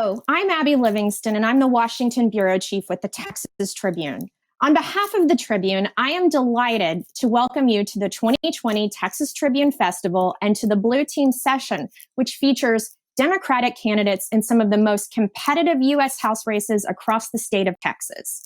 Hello, I'm Abby Livingston, and I'm the Washington Bureau Chief with the Texas Tribune. On behalf of the Tribune, I am delighted to welcome you to the 2020 Texas Tribune Festival and to the Blue Team Session, which features Democratic candidates in some of the most competitive U.S. House races across the state of Texas.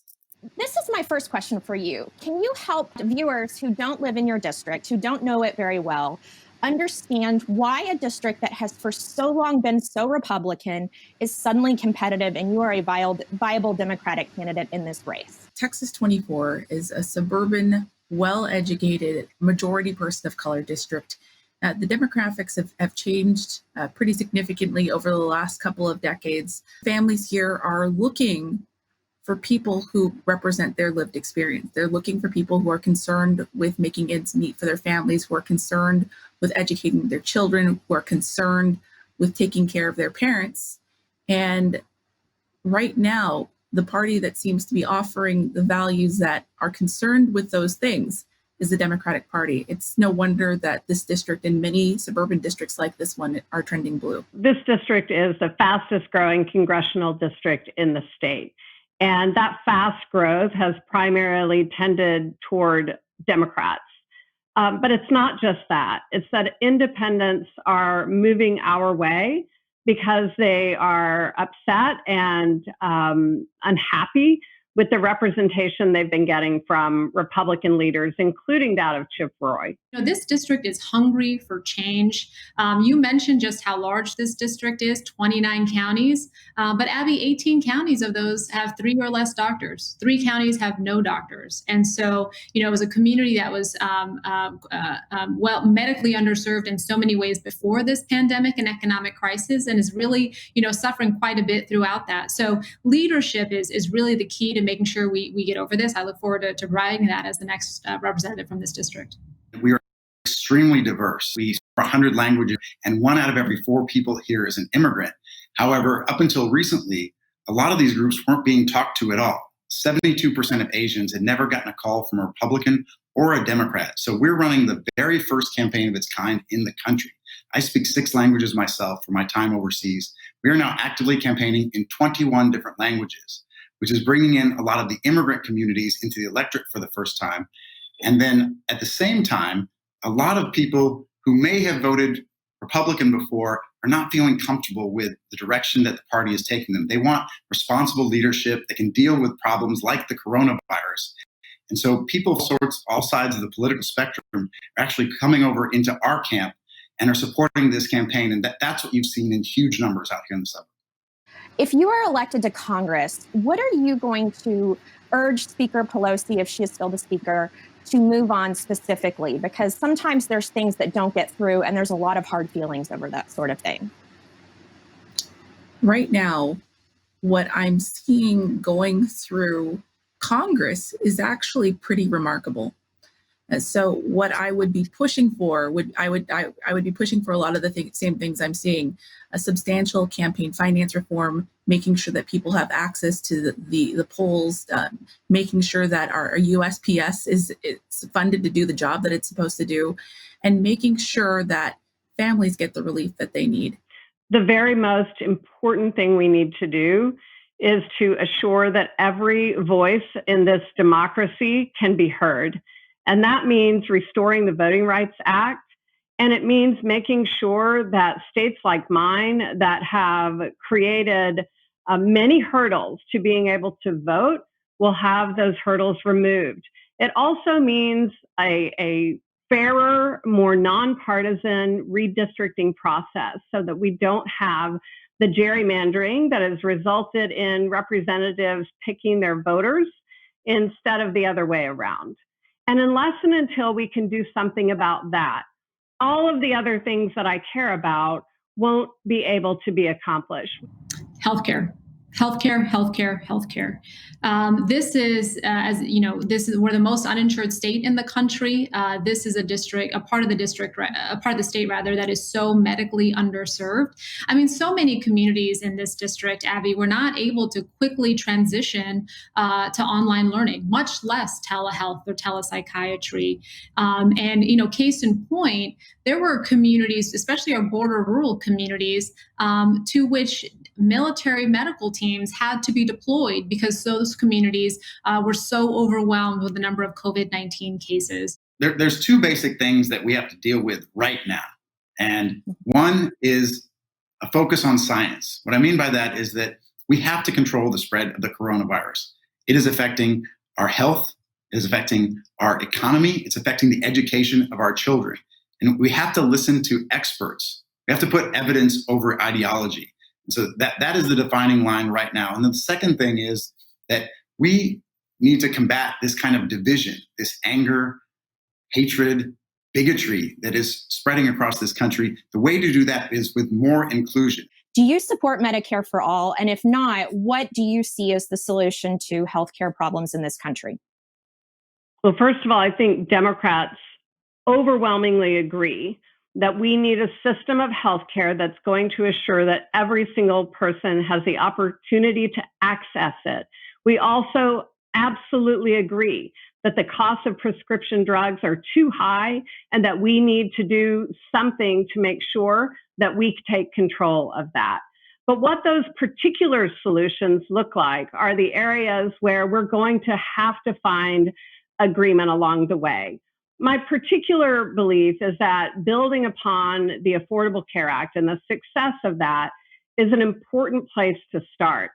This is my first question for you. Can you help viewers who don't live in your district, who don't know it very well, understand why a district that has for so long been so Republican is suddenly competitive and you are a viable Democratic candidate in this race? Texas 24 is a suburban, well-educated, majority person of color district. The demographics have changed pretty significantly over the last couple of decades. Families here are looking for people who represent their lived experience. They're looking for people who are concerned with making ends meet for their families, who are concerned with educating their children, who are concerned with taking care of their parents. And right now, the party that seems to be offering the values that are concerned with those things is the Democratic Party. It's no wonder that this district and many suburban districts like this one are trending blue. This district is the fastest growing congressional district in the state. And that fast growth has primarily tended toward Democrats. But it's not just that. It's that independents are moving our way because they are upset and unhappy with the representation they've been getting from Republican leaders, including that of Chip Roy. This district is hungry for change. You mentioned just how large this district is, 29 counties. But Abby, 18 counties of those have 3 or less doctors. 3 counties have no doctors. And so, it was a community that was medically underserved in so many ways before this pandemic and economic crisis, and is really, suffering quite a bit throughout that. So leadership is really the key to making sure we get over this. I look forward to providing that as the next representative from this district. We are extremely diverse. We speak 100 languages, and 1 out of every 4 people here is an immigrant. However, up until recently, a lot of these groups weren't being talked to at all. 72% of Asians had never gotten a call from a Republican or a Democrat. So we're running the very first campaign of its kind in the country. I speak 6 languages myself from my time overseas. We are now actively campaigning in 21 different languages, which is bringing in a lot of the immigrant communities into the electorate for the first time. And then at the same time, a lot of people who may have voted Republican before are not feeling comfortable with the direction that the party is taking them. They want responsible leadership that can deal with problems like the coronavirus. And so people of all sides of the political spectrum are actually coming over into our camp and are supporting this campaign. And that's what you've seen in huge numbers out here in the suburbs. If you are elected to Congress, what are you going to urge Speaker Pelosi, if she is still the speaker, to move on specifically? Because sometimes there's things that don't get through and there's a lot of hard feelings over that sort of thing. Right now, what I'm seeing going through Congress is actually pretty remarkable. So what I would be pushing for I would be pushing for a lot of the same things I'm seeing: a substantial campaign finance reform, making sure that people have access to the polls, making sure that our USPS is funded to do the job that it's supposed to do, and making sure that families get the relief that they need. The very most important thing we need to do is to assure that every voice in this democracy can be heard. And that means restoring the Voting Rights Act. And it means making sure that states like mine that have created many hurdles to being able to vote will have those hurdles removed. It also means a fairer, more nonpartisan redistricting process so that we don't have the gerrymandering that has resulted in representatives picking their voters instead of the other way around. And unless and until we can do something about that, all of the other things that I care about won't be able to be accomplished. Healthcare. This is, we're the most uninsured state in the country. This is a part of the state that is so medically underserved. I mean, so many communities in this district, Abby, were not able to quickly transition to online learning, much less telehealth or telepsychiatry. Case in point, there were communities, especially our border rural communities, to which military medical teams had to be deployed because those communities were so overwhelmed with the number of COVID-19 cases. There's two basic things that we have to deal with right now. And one is a focus on science. What I mean by that is that we have to control the spread of the coronavirus. It is affecting our health, it is affecting our economy, it's affecting the education of our children. And we have to listen to experts. We have to put evidence over ideology. And so that is the defining line right now. And then the second thing is that we need to combat this kind of division, this anger, hatred, bigotry that is spreading across this country. The way to do that is with more inclusion. Do you support Medicare for all? And if not, what do you see as the solution to healthcare problems in this country? Well, first of all, I think Democrats overwhelmingly agree that we need a system of healthcare that's going to assure that every single person has the opportunity to access it. We also absolutely agree that the cost of prescription drugs are too high and that we need to do something to make sure that we take control of that. But what those particular solutions look like are the areas where we're going to have to find agreement along the way. My particular belief is that building upon the Affordable Care Act and the success of that is an important place to start.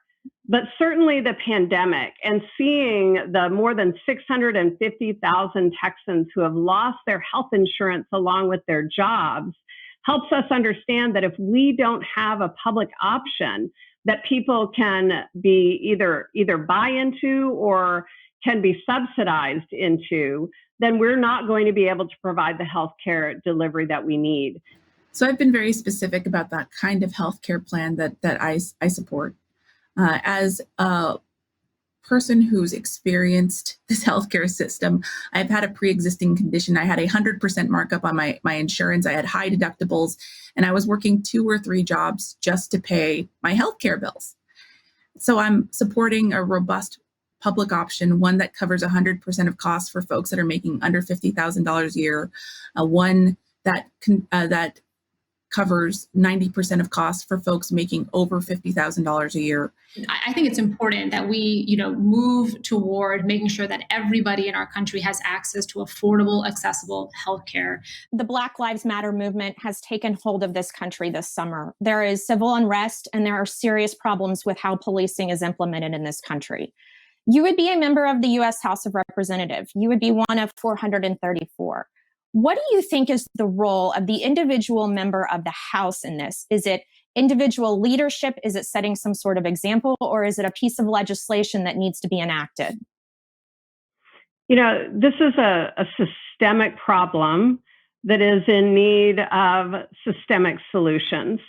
But certainly the pandemic and seeing the more than 650,000 Texans who have lost their health insurance along with their jobs helps us understand that if we don't have a public option that people can be either buy into or can be subsidized into, then we're not going to be able to provide the healthcare delivery that we need. So I've been very specific about that kind of healthcare plan that I support. As a person who's experienced this healthcare system, I've had a pre-existing condition. I had a 100% markup on my insurance. I had high deductibles, and I was working 2 or 3 jobs just to pay my healthcare bills. So I'm supporting a robust public option, one that covers 100% of costs for folks that are making under $50,000 a year, one that covers 90% of costs for folks making over $50,000 a year. I think it's important that we, move toward making sure that everybody in our country has access to affordable, accessible healthcare. The Black Lives Matter movement has taken hold of this country this summer. There is civil unrest and there are serious problems with how policing is implemented in this country. You would be a member of the U.S. House of Representatives. You would be one of 434. What do you think is the role of the individual member of the House in this? Is it individual leadership? Is it setting some sort of example? Or is it a piece of legislation that needs to be enacted? This is a systemic problem that is in need of systemic solutions.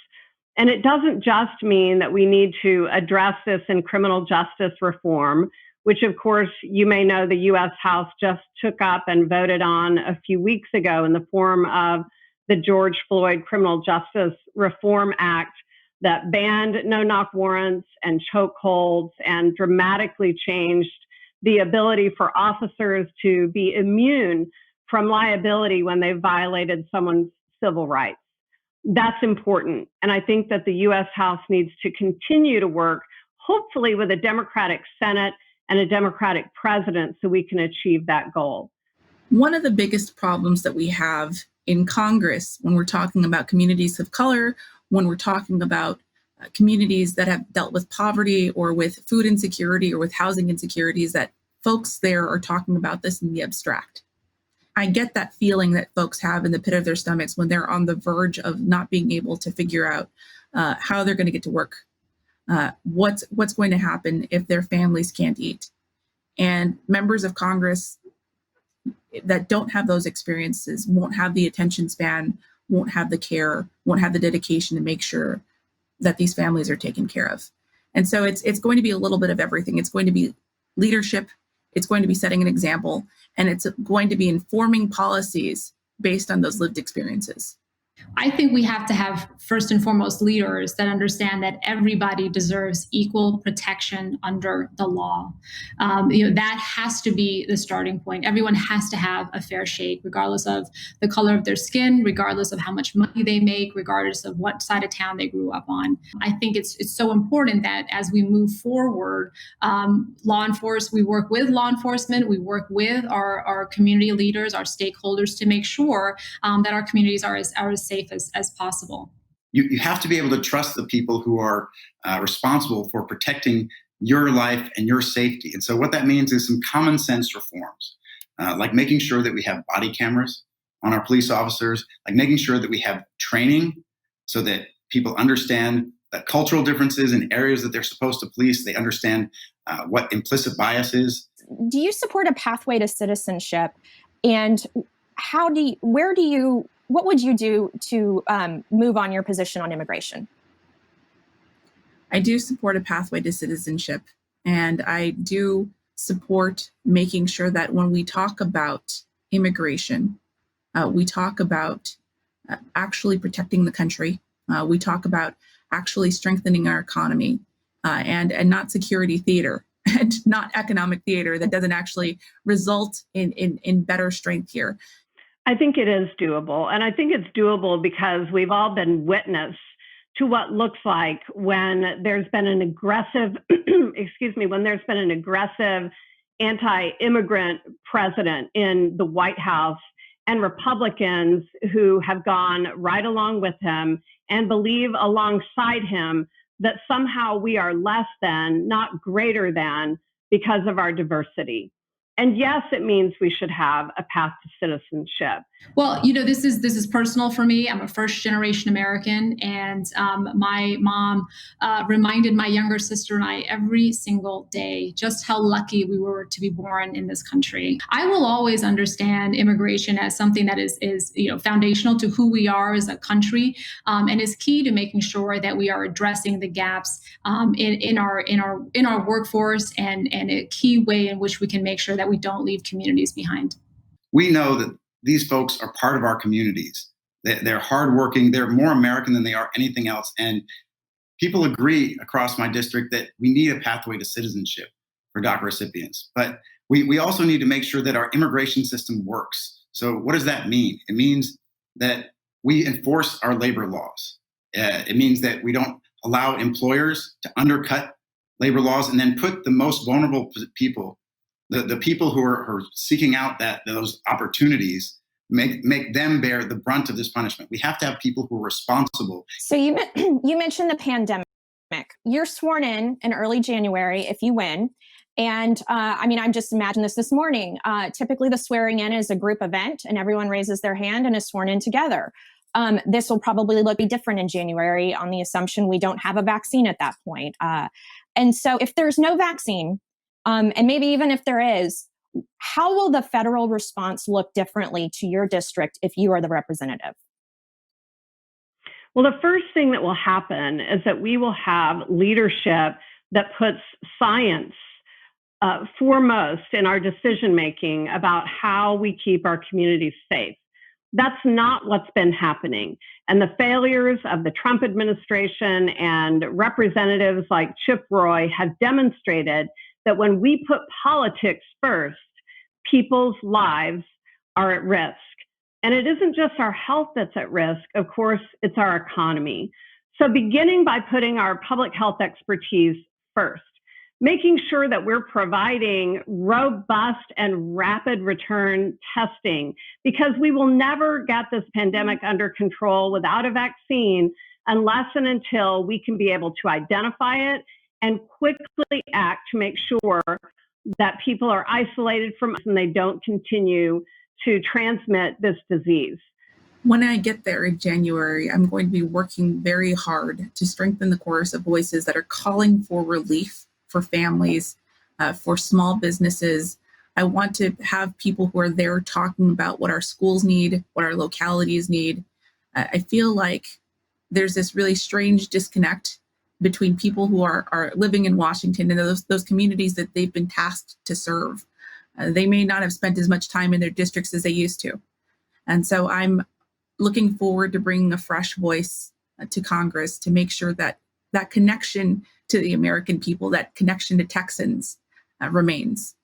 And it doesn't just mean that we need to address this in criminal justice reform, which of course, you may know the U.S. House just took up and voted on a few weeks ago in the form of the George Floyd Criminal Justice Reform Act that banned no-knock warrants and chokeholds and dramatically changed the ability for officers to be immune from liability when they violated someone's civil rights. That's important. And I think that the U.S. House needs to continue to work, hopefully with a Democratic Senate and a Democratic president so we can achieve that goal. One of the biggest problems that we have in Congress when we're talking about communities of color, when we're talking about communities that have dealt with poverty or with food insecurity or with housing insecurities, that folks there are talking about this in the abstract. I get that feeling that folks have in the pit of their stomachs when they're on the verge of not being able to figure out how they're going to get to work. What's going to happen if their families can't eat? And members of Congress that don't have those experiences won't have the attention span, won't have the care, won't have the dedication to make sure that these families are taken care of. And so it's going to be a little bit of everything. It's going to be leadership, it's going to be setting an example, and it's going to be informing policies based on those lived experiences. I think we have to have, first and foremost, leaders that understand that everybody deserves equal protection under the law. That has to be the starting point. Everyone has to have a fair shake, regardless of the color of their skin, regardless of how much money they make, regardless of what side of town they grew up on. I think it's so important that as we move forward, we work with law enforcement, we work with our community leaders, our stakeholders to make sure that our communities are as safe as possible. You have to be able to trust the people who are responsible for protecting your life and your safety. And so what that means is some common sense reforms, like making sure that we have body cameras on our police officers, like making sure that we have training so that people understand that cultural differences in areas that they're supposed to police, they understand what implicit bias is. Do you support a pathway to citizenship? And what would you do to move on your position on immigration? I do support a pathway to citizenship, and I do support making sure that when we talk about immigration, we talk about actually protecting the country. We talk about actually strengthening our economy, and not security theater and not economic theater that doesn't actually result in better strength here. I think it is doable. And I think it's doable because we've all been witness to what looks like when there's been an aggressive, anti-immigrant president in the White House, and Republicans who have gone right along with him and believe alongside him that somehow we are less than, not greater than, because of our diversity. And yes, it means we should have a path to citizenship. Well, this is personal for me. I'm a first-generation American, and my mom reminded my younger sister and I every single day just how lucky we were to be born in this country. I will always understand immigration as something that is foundational to who we are as a country, and is key to making sure that we are addressing the gaps in our workforce, and a key way in which we can make sure that we don't leave communities behind. We know that these folks are part of our communities. They're hardworking. They're more American than they are anything else. And people agree across my district that we need a pathway to citizenship for DACA recipients. But we also need to make sure that our immigration system works. So what does that mean? It means that we enforce our labor laws. It means that we don't allow employers to undercut labor laws and then put the most vulnerable people, the people who are seeking out those opportunities, make them bear the brunt of this punishment. We have to have people who are responsible. So you mentioned the pandemic. You're sworn in early January if you win. And I'm just imagining this morning. Typically the swearing in is a group event and everyone raises their hand and is sworn in together. This will probably be different in January on the assumption we don't have a vaccine at that point. And so if there's no vaccine, and maybe even if there is, how will the federal response look differently to your district if you are the representative? Well, the first thing that will happen is that we will have leadership that puts science foremost in our decision making about how we keep our communities safe. That's not what's been happening. And the failures of the Trump administration and representatives like Chip Roy have demonstrated that when we put politics first, people's lives are at risk. And it isn't just our health that's at risk, of course, it's our economy. So beginning by putting our public health expertise first, making sure that we're providing robust and rapid return testing, because we will never get this pandemic under control without a vaccine unless and until we can be able to identify it and quickly act to make sure that people are isolated from us and they don't continue to transmit this disease. When I get there in January, I'm going to be working very hard to strengthen the chorus of voices that are calling for relief for families, for small businesses. I want to have people who are there talking about what our schools need, what our localities need. I feel like there's this really strange disconnect between people who are living in Washington and those communities that they've been tasked to serve. They may not have spent as much time in their districts as they used to. And so I'm looking forward to bringing a fresh voice to Congress to make sure that that connection to the American people, that connection to Texans remains.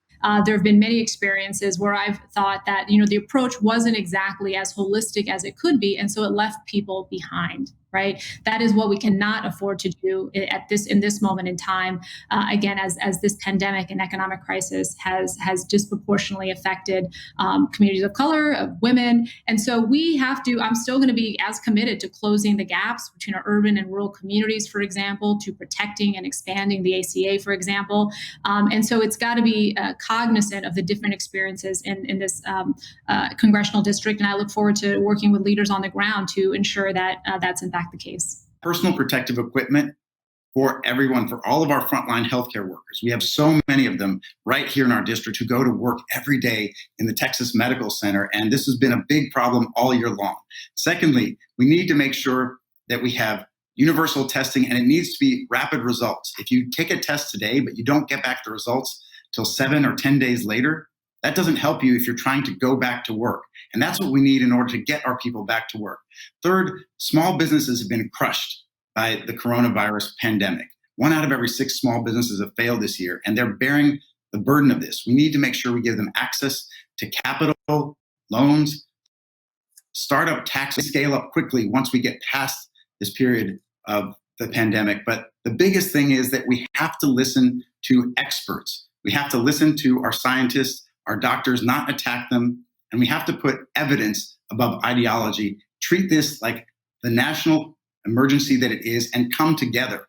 There have been many experiences where I've thought that, the approach wasn't exactly as holistic as it could be. And so it left people behind, right? That is what we cannot afford to do in this moment in time. Again, as this pandemic and economic crisis has disproportionately affected communities of color, of women. And so I'm still going to be as committed to closing the gaps between our urban and rural communities, for example, to protecting and expanding the ACA, for example. And so it's got to be cognizant of the different experiences in this congressional district. And I look forward to working with leaders on the ground to ensure that that's in fact the case. Personal protective equipment for everyone, for all of our frontline healthcare workers. We have so many of them right here in our district who go to work every day in the Texas Medical Center, and this has been a big problem all year long. Secondly, we need to make sure that we have universal testing, and it needs to be rapid results. If you take a test today, but you don't get back the results till 7 or 10 days later, that doesn't help you if you're trying to go back to work. And that's what we need in order to get our people back to work. Third, small businesses have been crushed by the coronavirus pandemic. 1 out of every 6 small businesses have failed this year, and they're bearing the burden of this. We need to make sure we give them access to capital, loans, startup tax, scale up quickly once we get past this period of the pandemic. But the biggest thing is that we have to listen to experts. We have to listen to our scientists, our doctors, not attack them. And we have to put evidence above ideology, treat this like the national emergency that it is, and come together.